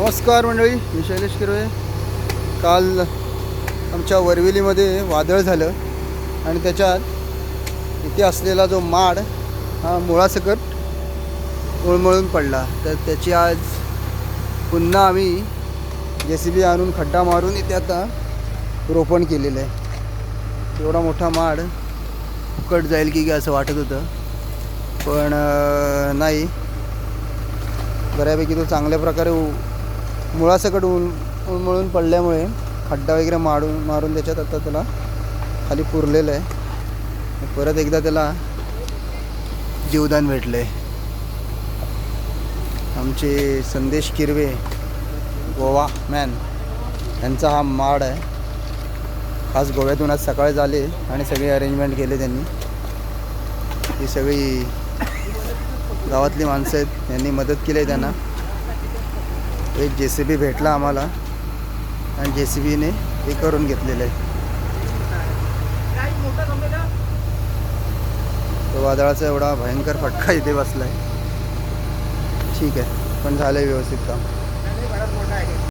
नमस्कार मंडळी, मी शैलेश किरवे. काल आमच्या वरवेलीमध्ये वादळ झालं आणि त्याच्यात इथे असलेला जो माड हा मुळासकट उळमळून पडला. तर त्याची आज पुन्हा आम्ही JCB आणून खड्डा मारून इथे आता रोपण केलेलं आहे. एवढा मोठा माड फुकट जाईल की काय असं वाटत होतं, पण नाही, बऱ्यापैकी तो चांगल्या प्रकारे मुळासकट उळमळून पडल्यामुळे खड्डा वगैरे मारून त्याच्यात आता त्याला खाली पुरलेलं आहे. परत एकदा त्याला जीवदान भेटलं आहे. आमचे संदेश किरवे गोवा मॅन यांचा हा माड आहे. खास गोव्यातून आज सकाळी झाले आणि सगळे अरेंजमेंट केले त्यांनी. ही सगळी गावातली माणसं आहेत, यांनी मदत केली आहे त्यांना. एक JCB भेटला आम्हाला आणि JCBने हे करून घेतलेलं आहे. तो वादळाचा एवढा भयंकर फटका इथे बसला आहे. ठीक आहे, पण झालं आहे व्यवस्थित काम.